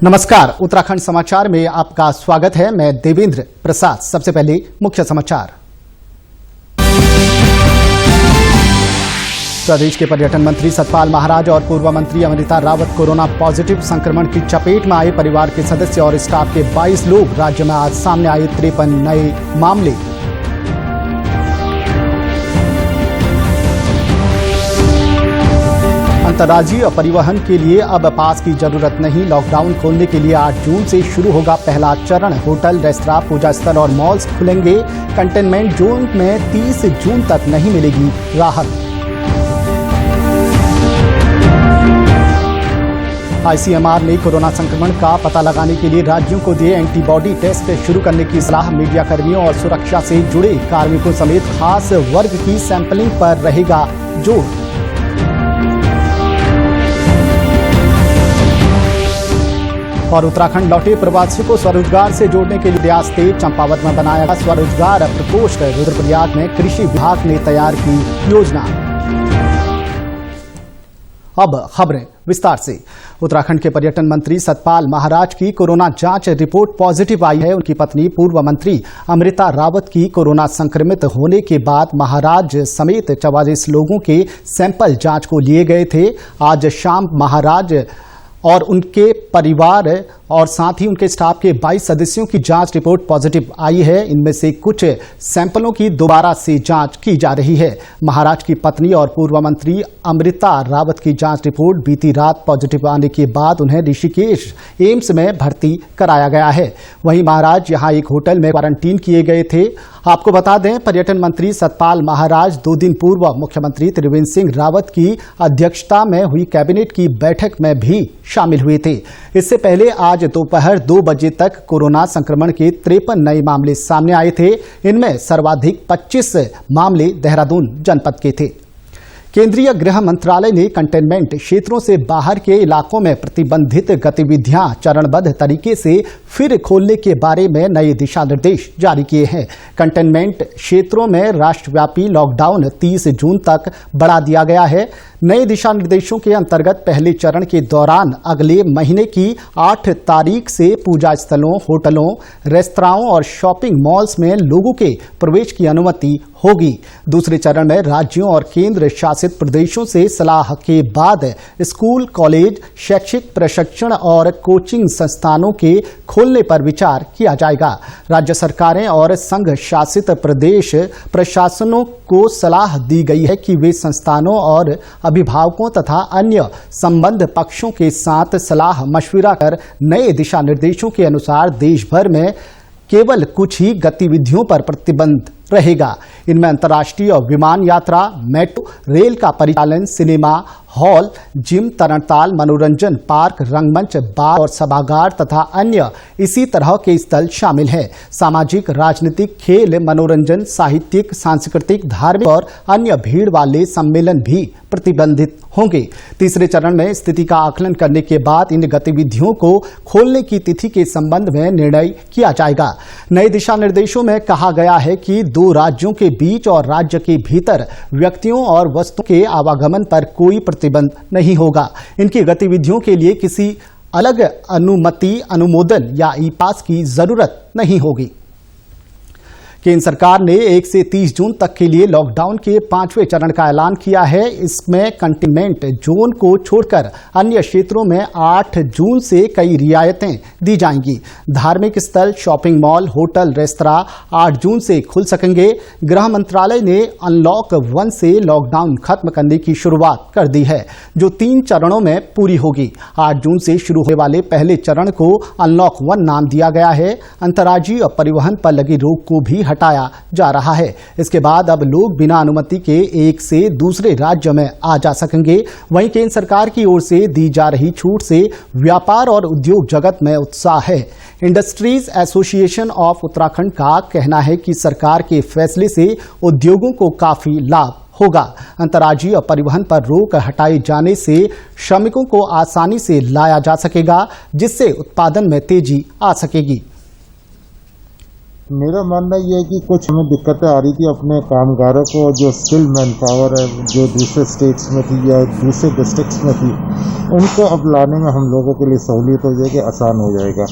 नमस्कार, उत्तराखंड समाचार में आपका स्वागत है। मैं देवेंद्र प्रसाद। सबसे पहले मुख्य समाचार। प्रदेश के पर्यटन मंत्री सतपाल महाराज और पूर्व मंत्री अमृता रावत कोरोना पॉजिटिव संक्रमण की चपेट में आए। परिवार के सदस्य और स्टाफ के 22 लोग। राज्य में आज सामने आए 53 नए मामले। अंतर्राज्यीय परिवहन के लिए अब पास की जरूरत नहीं। लॉकडाउन खोलने के लिए 8 जून से शुरू होगा पहला चरण। होटल, रेस्तरां, पूजा स्थल और मॉल्स खुलेंगे। कंटेनमेंट जोन में 30 जून तक नहीं मिलेगी राहत। आईसीएमआर ने कोरोना संक्रमण का पता लगाने के लिए राज्यों को दिए एंटीबॉडी टेस्ट शुरू करने की सलाह। मीडिया कर्मियों और सुरक्षा से जुड़े कार्मिकों समेत खास वर्ग की सैंपलिंग पर रहेगा जोर। और उत्तराखंड लौटे प्रवासियों को स्वरोजगार से जोड़ने के लिए प्रयास तेज। चंपावत में बनाया गया स्वरोजगार प्रकोष्ठ। रुद्रप्रयाग में कृषि विभाग ने तैयार की योजना। अब खबरें विस्तार से। उत्तराखंड के पर्यटन मंत्री सतपाल महाराज की कोरोना जांच रिपोर्ट पॉजिटिव आई है। उनकी पत्नी पूर्व मंत्री अमृता रावत की कोरोना संक्रमित होने के बाद महाराज समेत 44 लोगों के सैंपल जांच को लिए गए थे। आज शाम महाराज और उनके परिवार और साथ ही उनके स्टाफ के 22 सदस्यों की जांच रिपोर्ट पॉजिटिव आई है। इनमें से कुछ सैंपलों की दोबारा से जांच की जा रही है। महाराज की पत्नी और पूर्व मंत्री अमृता रावत की जांच रिपोर्ट बीती रात पॉजिटिव आने के बाद उन्हें ऋषिकेश एम्स में भर्ती कराया गया है। वहीं महाराज यहां एक होटल में क्वारंटीन किए गए थे। आपको बता दें, पर्यटन मंत्री सतपाल महाराज 2 दिन पूर्व मुख्यमंत्री त्रिवेंद्र सिंह रावत की अध्यक्षता में हुई कैबिनेट की बैठक में भी शामिल हुए थे। इससे पहले आज दोपहर 2 बजे तक कोरोना संक्रमण के 53 नए मामले सामने आए थे। इनमें सर्वाधिक 25 मामले देहरादून जनपद के थे। केंद्रीय गृह मंत्रालय ने कंटेनमेंट क्षेत्रों से बाहर के इलाकों में प्रतिबंधित गतिविधियां चरणबद्ध तरीके से फिर खोलने के बारे में नए दिशा निर्देश जारी किए हैं। कंटेनमेंट क्षेत्रों में राष्ट्रव्यापी लॉकडाउन 30 जून तक बढ़ा दिया गया है। नए दिशा निर्देशों के अंतर्गत पहले चरण के दौरान अगले महीने की 8 तारीख से पूजा स्थलों, होटलों, रेस्तराओं और शॉपिंग मॉल्स में लोगों के प्रवेश की अनुमति होगी। दूसरे चरण में राज्यों और केंद्र शासित प्रदेशों से सलाह के बाद स्कूल, कॉलेज, शैक्षिक प्रशिक्षण और कोचिंग संस्थानों के खोलने पर विचार किया जाएगा। राज्य सरकारें और संघ शासित प्रदेश प्रशासनों को सलाह दी गई है कि वे संस्थानों और अभिभावकों तथा अन्य संबद्ध पक्षों के साथ सलाह मशविरा कर नए दिशा निर्देशों के अनुसार देश भर में केवल कुछ ही गतिविधियों पर प्रतिबंध रहेगा। इनमें अंतर्राष्ट्रीय विमान यात्रा, मेट्रो रेल का परिचालन, सिनेमा हॉल, जिम, तरणताल, मनोरंजन पार्क, रंगमंच, बार और सभागार तथा अन्य इसी तरह के स्थल शामिल हैं। सामाजिक, राजनीतिक, खेल, मनोरंजन, साहित्यिक, सांस्कृतिक, धार्मिक और अन्य भीड़ वाले सम्मेलन भी प्रतिबंधित होंगे। तीसरे चरण में स्थिति का आकलन करने के बाद इन गतिविधियों को खोलने की तिथि के संबंध में निर्णय किया जाएगा। नए दिशा निर्देशों में कहा गया है कि 2 राज्यों के बीच और राज्य के भीतर व्यक्तियों और वस्तुओं के आवागमन पर कोई प्रतिबंध नहीं होगा। इनकी गतिविधियों के लिए किसी अलग अनुमति, अनुमोदन या ई पास की जरूरत नहीं होगी। केंद्र सरकार ने 1 से 30 जून तक के लिए लॉकडाउन के 5वें चरण का ऐलान किया है। इसमें कंटेनमेंट जोन को छोड़कर अन्य क्षेत्रों में 8 जून से कई रियायतें दी जाएंगी। धार्मिक स्थल, शॉपिंग मॉल, होटल, रेस्तरां 8 जून से खुल सकेंगे। गृह मंत्रालय ने अनलॉक 1 से लॉकडाउन खत्म करने की शुरुआत कर दी है, जो 3 चरणों में पूरी होगी। 8 जून से शुरू होने वाले पहले चरण को अनलॉक 1 नाम दिया गया है। अंतर्राज्यीय परिवहन पर लगी रोक को भी हटाया जा रहा है। इसके बाद अब लोग बिना अनुमति के एक से दूसरे राज्य में आ जा सकेंगे। वहीं केंद्र सरकार की ओर से दी जा रही छूट से व्यापार और उद्योग जगत में उत्साह है। इंडस्ट्रीज एसोसिएशन ऑफ उत्तराखंड का कहना है कि सरकार के फैसले से उद्योगों को काफी लाभ होगा। अंतर्राज्यीय परिवहन पर रोक हटाए जाने से श्रमिकों को आसानी से लाया जा सकेगा, जिससे उत्पादन में तेजी आ सकेगी। मेरा मानना ये है कि कुछ हमें दिक्कतें आ रही थी अपने कामगारों को, जो स्किल मैन पावर है जो दूसरे स्टेट्स में थी या दूसरे डिस्ट्रिक्ट्स में थी, उनको अब लाने में हम लोगों के लिए सहूलियत हो जाएगी, आसान हो जाएगा।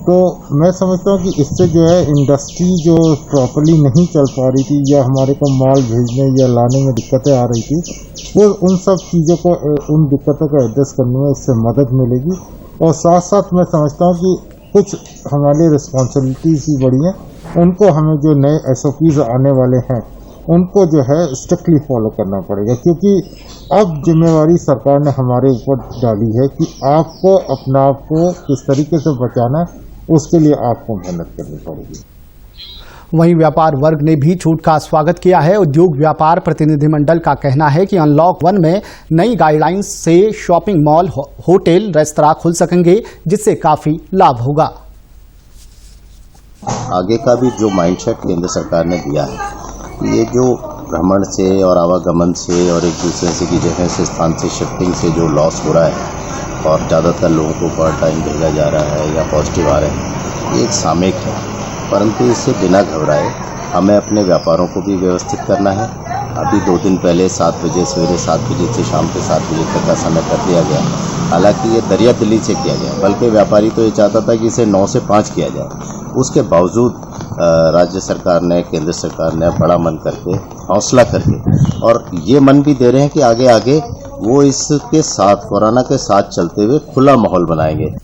तो मैं समझता हूँ कि इससे जो है इंडस्ट्री जो प्रॉपर्ली नहीं चल पा रही थी या हमारे को माल भेजने या लाने में दिक्कतें आ रही थी, वो उन सब चीज़ों को, उन दिक्कतों को एड्रेस करने में इससे मदद मिलेगी। और साथ साथ मैं समझता हूँ कि कुछ हमारी रिस्पॉन्सिबिलिटीज भी बढ़ी हैं, उनको हमें जो नए SOPs आने वाले हैं उनको जो है स्ट्रिक्टली फॉलो करना पड़ेगा, क्योंकि अब जिम्मेवारी सरकार ने हमारे ऊपर डाली है कि आपको अपने आप को किस तरीके से बचाना है, उसके लिए आपको मेहनत करनी पड़ेगी। वहीं व्यापार वर्ग ने भी छूट का स्वागत किया है। उद्योग व्यापार प्रतिनिधिमंडल का कहना है कि अनलॉक 1 में नई गाइडलाइंस से शॉपिंग मॉल, होटल, रेस्तरां खुल सकेंगे, जिससे काफी लाभ होगा। आगे का भी जो माइंडसेट केंद्र सरकार ने दिया है, ये जो भ्रमण से और आवागमन से और एक दूसरे से की जगह से स्थान से शिफ्टिंग से जो लॉस हो रहा है और ज़्यादातर लोगों को क्वारंटाइन भेजा जा रहा है या पॉजिटिव आ रहे हैं, ये एक सामयिक है। परंतु इससे बिना घबराए हमें अपने व्यापारों को भी व्यवस्थित करना है। अभी 2 दिन पहले 7 बजे, सवेरे 7 बजे से शाम के 7 बजे तक का समय कर दिया गया। हालांकि ये दरिया दिली से किया गया, बल्कि व्यापारी तो ये चाहता था कि इसे 9 से 5 किया जाए। उसके बावजूद राज्य सरकार ने, केंद्र सरकार ने बड़ा मन करके, हौसला करके और ये मन भी दे रहे हैं कि आगे आगे वो इसके साथ, कोरोना के साथ चलते हुए खुला माहौल बनाएंगे।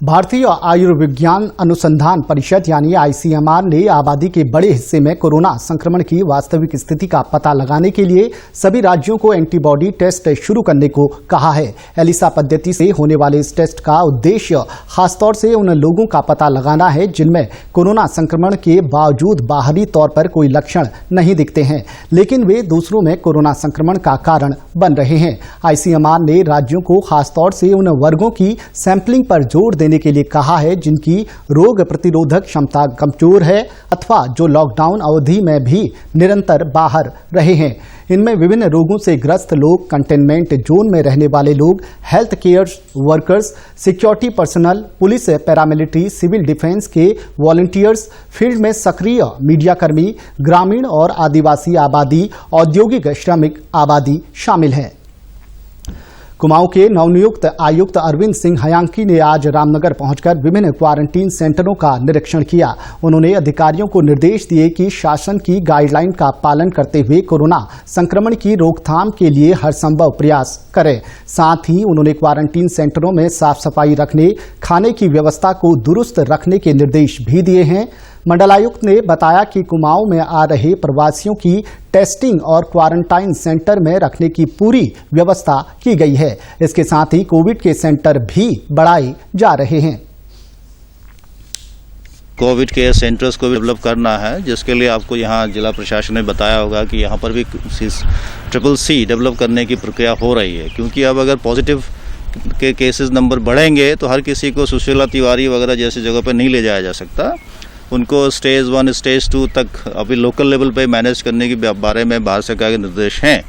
भारतीय आयुर्विज्ञान अनुसंधान परिषद यानी ICMR ने आबादी के बड़े हिस्से में कोरोना संक्रमण की वास्तविक स्थिति का पता लगाने के लिए सभी राज्यों को एंटीबॉडी टेस्ट शुरू करने को कहा है। एलिसा पद्धति से होने वाले इस टेस्ट का उद्देश्य खासतौर से उन लोगों का पता लगाना है जिनमें कोरोना संक्रमण के बावजूद बाहरी तौर पर कोई लक्षण नहीं दिखते हैं, लेकिन वे दूसरों में कोरोना संक्रमण का कारण बन रहे हैं। ICMR ने राज्यों को खासतौर से उन वर्गों की सैंपलिंग पर जोर देने के लिए कहा है जिनकी रोग प्रतिरोधक क्षमता कमजोर है अथवा जो लॉकडाउन अवधि में भी निरंतर बाहर रहे हैं। इनमें विभिन्न रोगों से ग्रस्त लोग, कंटेनमेंट जोन में रहने वाले लोग, health care workers, security personnel, police, paramilitary, civil defence के वॉलंटियर्स, फील्ड में सक्रिय मीडियाकर्मी, ग्रामीण और आदिवासी आबादी, औद्योगिक श्रमिक आबादी शामिल है। कुमाऊं के नवनियुक्त आयुक्त अरविंद सिंह हयांकी ने आज रामनगर पहुंचकर विभिन्न क्वारंटीन सेंटरों का निरीक्षण किया। उन्होंने अधिकारियों को निर्देश दिए कि शासन की गाइडलाइन का पालन करते हुए कोरोना संक्रमण की रोकथाम के लिए हर संभव प्रयास करें। साथ ही उन्होंने क्वारंटीन सेंटरों में साफ सफाई रखने, खाने की व्यवस्था को दुरुस्त रखने के निर्देश भी दिए हैं। मंडलायुक्त ने बताया कि कुमाऊं में आ रहे प्रवासियों की टेस्टिंग और क्वारंटाइन सेंटर में रखने की पूरी व्यवस्था की गई है। इसके साथ ही कोविड के सेंटर भी बढ़ाए जा रहे हैं। कोविड केयर सेंटर्स को भी डेवलप करना है, जिसके लिए आपको यहाँ जिला प्रशासन ने बताया होगा कि यहाँ पर भी CCC डेवलप करने की प्रक्रिया हो रही है, क्योंकि अब अगर पॉजिटिव के केसेस नंबर बढ़ेंगे तो हर किसी को सुशीला तिवारी वगैरह जैसी जगह पर नहीं ले जाया जा सकता। उनको स्टेज 1, स्टेज 2 तक अभी लोकल लेवल पे मैनेज करने के बारे में भारत सरकार के निर्देश हैं,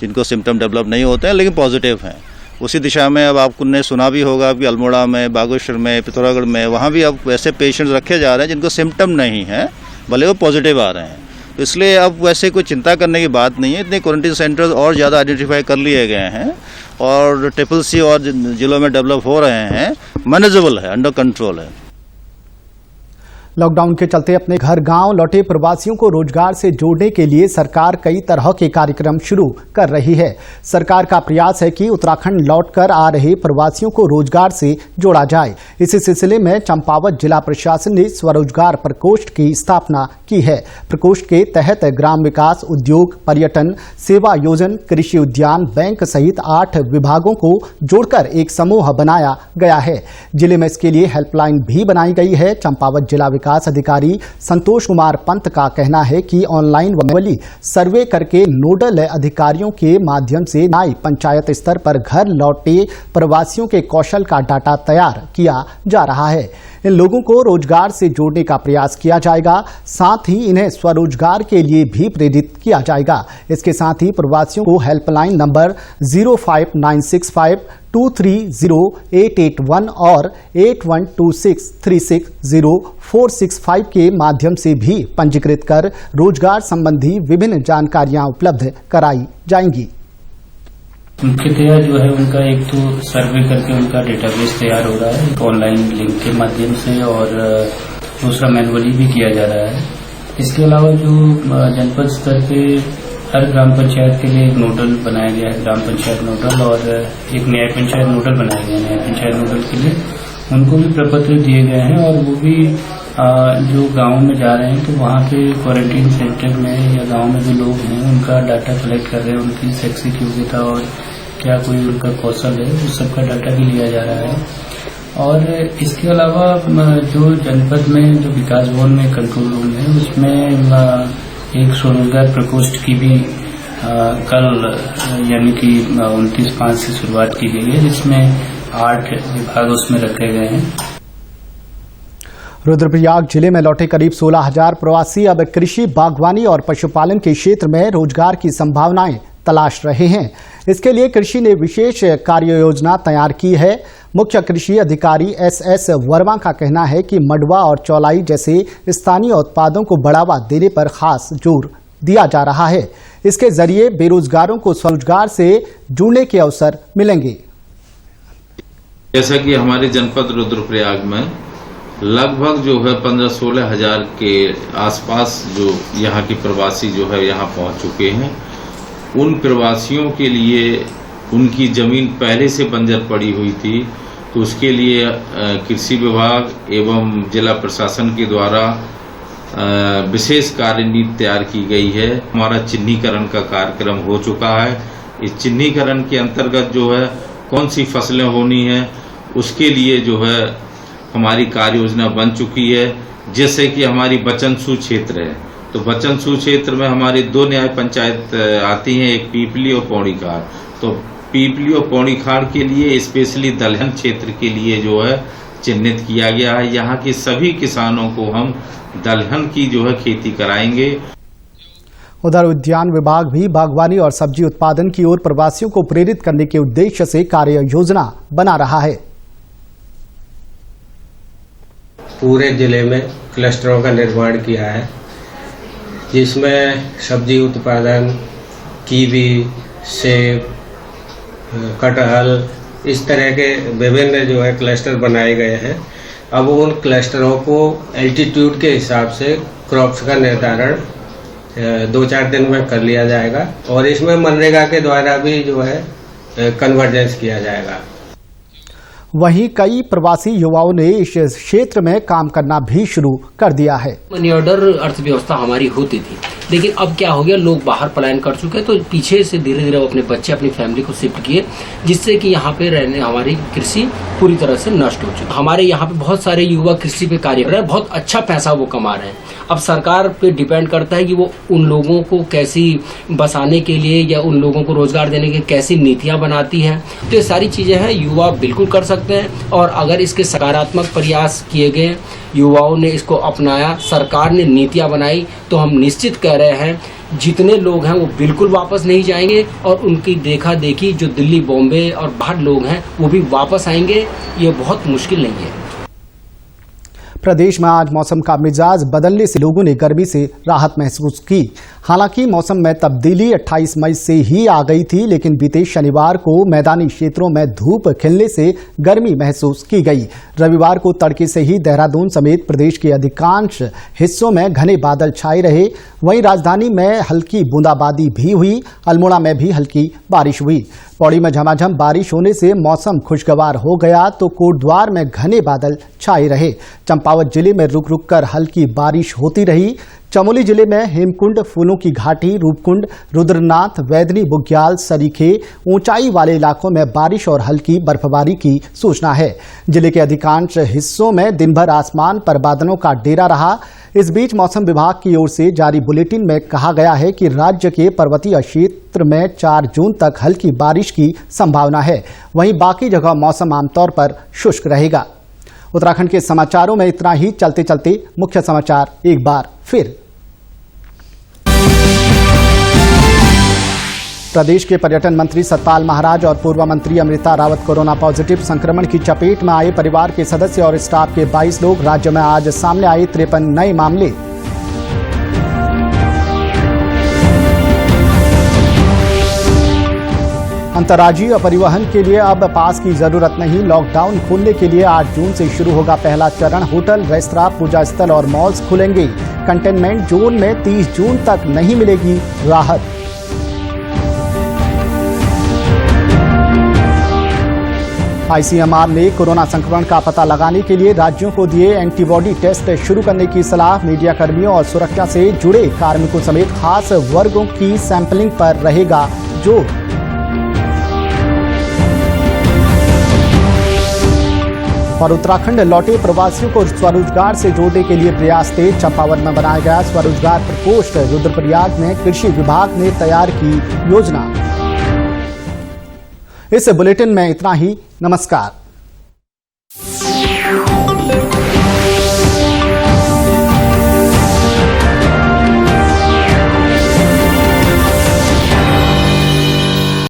जिनको सिम्टम डेवलप नहीं होते हैं लेकिन पॉजिटिव हैं। उसी दिशा में अब आपने सुना भी होगा कि अल्मोड़ा में, बागेश्वर में, पिथौरागढ़ में, वहाँ भी अब वैसे पेशेंट्स रखे जा रहे हैं जिनको सिम्टम नहीं है, भले वो पॉजिटिव आ रहे हैं। तो इसलिए अब वैसे कोई चिंता करने की बात नहीं है। इतने क्वारंटीन सेंटर्स और ज़्यादा आइडेंटिफाई कर लिए गए हैं और CCC और जिलों में डेवलप हो रहे हैं, मैनेजेबल है, अंडर कंट्रोल है। लॉकडाउन के चलते अपने घर गांव लौटे प्रवासियों को रोजगार से जोड़ने के लिए सरकार कई तरह के कार्यक्रम शुरू कर रही है। सरकार का प्रयास है कि उत्तराखंड लौटकर आ रहे प्रवासियों को रोजगार से जोड़ा जाए। इसी सिलसिले में चंपावत जिला प्रशासन ने स्वरोजगार प्रकोष्ठ की स्थापना की है। प्रकोष्ठ के तहत ग्राम विकास, उद्योग, पर्यटन, सेवा योजन, कृषि उद्यान, बैंक सहित 8 विभागों को जोड़कर एक समूह बनाया गया है। जिले में इसके लिए हेल्पलाइन भी बनाई गई है। चंपावत जिला विकास अधिकारी संतोष कुमार पंत का कहना है कि ऑनलाइन मैनुअली सर्वे करके नोडल अधिकारियों के माध्यम से नाई पंचायत स्तर पर घर लौटे प्रवासियों के कौशल का डाटा तैयार किया जा रहा है। इन लोगों को रोजगार से जोड़ने का प्रयास किया जाएगा, साथ ही इन्हें स्वरोजगार के लिए भी प्रेरित किया जाएगा। इसके साथ ही प्रवासियों को हेल्पलाइन नंबर 05965230881 और 8126360465 के माध्यम से भी पंजीकृत कर रोजगार संबंधी विभिन्न जानकारियां उपलब्ध कराई जाएंगी। मुख्यतया जो है उनका एक तो सर्वे करके उनका डेटाबेस तैयार हो रहा है ऑनलाइन लिंक के माध्यम से, और दूसरा मैनुअली भी किया जा रहा है। इसके अलावा जो जनपद स्तर पे हर ग्राम पंचायत के लिए एक नोडल बनाया गया है, ग्राम पंचायत नोडल, और एक न्याय पंचायत नोडल बनाया गया है। न्याय पंचायत नोडल के लिए उनको भी प्रपत्र दिए गए हैं, और वो भी जो गांव में जा रहे हैं तो वहाँ पे क्वारंटीन सेंटर में या गांव में जो लोग हैं उनका डाटा कलेक्ट कर रहे हैं, उनकी शैक्षिक योग्यता और क्या कोई उनका कौशल है उस सबका डाटा भी लिया जा रहा है। और इसके अलावा जो जनपद में जो विकास भवन में कंट्रोल रूम है उसमें एक स्वरोजगार प्रकोष्ठ की भी कल यानी कि 29/5 से शुरुआत की गई है, जिसमें 8 विभाग उसमें रखे गए हैं। रुद्रप्रयाग जिले में लौटे करीब 16,000 प्रवासी अब कृषि, बागवानी और पशुपालन के क्षेत्र में रोजगार की संभावनाएं तलाश रहे हैं। इसके लिए कृषि ने विशेष कार्य योजना तैयार की है। मुख्य कृषि अधिकारी SS वर्मा का कहना है कि मंडुआ और चौलाई जैसे स्थानीय उत्पादों को बढ़ावा देने पर खास जोर दिया जा रहा है। इसके जरिए बेरोजगारों को स्वरोजगार से जुड़ने के अवसर मिलेंगे। जैसा कि हमारे जनपद रुद्रप्रयाग में लगभग जो है 15-16 हजार के आसपास जो यहाँ के प्रवासी जो है यहाँ पहुँच चुके हैं। उन प्रवासियों के लिए उनकी जमीन पहले से बंजर पड़ी हुई थी, तो उसके लिए कृषि विभाग एवं जिला प्रशासन के द्वारा विशेष कार्यनीति तैयार की गई है। हमारा चिन्हीकरण का कार्यक्रम हो चुका है। इस चिन्हीकरण के अंतर्गत जो है कौन सी फसलें होनी है उसके लिए जो है हमारी कार्य योजना बन चुकी है। जैसे कि हमारी बचनसू क्षेत्र है, तो बचनसू क्षेत्र में हमारी 2 न्याय पंचायत आती हैं, एक पीपली और पौड़ीखाड़। तो पीपली और पौड़ीखाड़ के लिए स्पेशली दलहन क्षेत्र के लिए जो है चिन्हित किया गया है। यहाँ के सभी किसानों को हम दलहन की जो है खेती कराएंगे। उधर उद्यान विभाग भी बागवानी और सब्जी उत्पादन की ओर प्रवासियों को प्रेरित करने के उद्देश्य से कार्य योजना बना रहा है। पूरे जिले में क्लस्टरों का निर्माण किया है, जिसमें सब्जी उत्पादन, कीवी, सेब, कटहल, इस तरह के विभिन्न जो है क्लस्टर बनाए गए हैं। अब उन क्लस्टरों को एल्टीट्यूड के हिसाब से क्रॉप्स का निर्धारण 2-4 दिन में कर लिया जाएगा, और इसमें मनरेगा के द्वारा भी जो है कन्वर्जेंस किया जाएगा। वहीं कई प्रवासी युवाओं ने इस क्षेत्र में काम करना भी शुरू कर दिया है। मनी ऑर्डर अर्थव्यवस्था हमारी होती थी, लेकिन अब क्या हो गया, लोग बाहर पलायन कर चुके हैं, तो पीछे से धीरे धीरे वो अपने बच्चे, अपनी फैमिली को शिफ्ट किए, जिससे कि यहाँ पे रहने हमारी कृषि पूरी तरह से नष्ट हो चुकी। हमारे यहाँ पे बहुत सारे युवा कृषि पे कार्य कर रहे हैं, बहुत अच्छा पैसा वो कमा रहे हैं। अब सरकार पे डिपेंड करता है कि वो उन लोगों को कैसी बसाने के लिए या उन लोगों को रोजगार देने के कैसी नीतियां बनाती है। तो ये सारी चीजें हैं, युवा बिल्कुल कर सकते हैं, और अगर इसके सकारात्मक प्रयास किए गए, युवाओं ने इसको अपनाया, सरकार ने नीतियां बनाई, तो हम निश्चित कह रहे हैं जितने लोग हैं वो बिल्कुल वापस नहीं जाएंगे, और उनकी देखा देखी जो दिल्ली, बॉम्बे और बाहर लोग हैं वो भी वापस आएंगे। ये बहुत मुश्किल नहीं है। प्रदेश में आज मौसम का मिजाज बदलने से लोगों ने गर्मी से राहत महसूस की। हालांकि मौसम में तब्दीली 28 मई से ही आ गई थी, लेकिन बीते शनिवार को मैदानी क्षेत्रों में धूप खिलने से गर्मी महसूस की गई। रविवार को तड़के से ही देहरादून समेत प्रदेश के अधिकांश हिस्सों में घने बादल छाए रहे। वहीं राजधानी में हल्की बूंदाबांदी भी हुई। अल्मोड़ा में भी हल्की बारिश हुई। पौड़ी में झमाझम बारिश होने से मौसम खुशगवार हो गया, तो कोटद्वार में घने बादल छाए रहे। चंपावत जिले में रुक रुक कर हल्की बारिश होती रही। चमोली जिले में हेमकुंड, फूलों की घाटी, रूपकुंड, रुद्रनाथ, वैदनी, बुग्याल, सरीखे ऊंचाई वाले इलाकों में बारिश और हल्की बर्फबारी की सूचना है। जिले के अधिकांश हिस्सों में दिन भर आसमान पर बादलों का डेरा रहा। इस बीच मौसम विभाग की ओर से जारी बुलेटिन में कहा गया है कि राज्य के पर्वतीय क्षेत्र में 4 जून तक हल्की बारिश की संभावना है। वहीं बाकी जगह मौसम आमतौर पर शुष्क रहेगा। उत्तराखंड के समाचारों में इतना ही। चलते चलते मुख्य समाचार एक बार फिर। प्रदेश के पर्यटन मंत्री सतपाल महाराज और पूर्व मंत्री अमृता रावत कोरोना पॉजिटिव। संक्रमण की चपेट में आए परिवार के सदस्य और स्टाफ के 22 लोग। राज्य में आज सामने आए 53 नए मामले। अंतर्राज्यीय परिवहन के लिए अब पास की जरूरत नहीं। लॉकडाउन खोलने के लिए 8 जून से शुरू होगा पहला चरण। होटल, रेस्तरां, पूजा स्थल और मॉल्स खुलेंगे। कंटेनमेंट जोन में 30 जून तक नहीं मिलेगी राहत। आईसीएमआर ने कोरोना संक्रमण का पता लगाने के लिए राज्यों को दिए एंटीबॉडी टेस्ट शुरू करने की सलाह। मीडिया कर्मियों और सुरक्षा से जुड़े कार्मिकों समेत खास वर्गों की सैंपलिंग पर रहेगा जोर। और उत्तराखंड लौटे प्रवासियों को स्वरोजगार से जोड़ने के लिए प्रयास तेज। चंपावत में बनाया गया स्वरोजगार प्रकोष्ठ। रुद्रप्रयाग में कृषि विभाग ने तैयार की योजना। इस बुलेटिन में इतना ही। नमस्कार।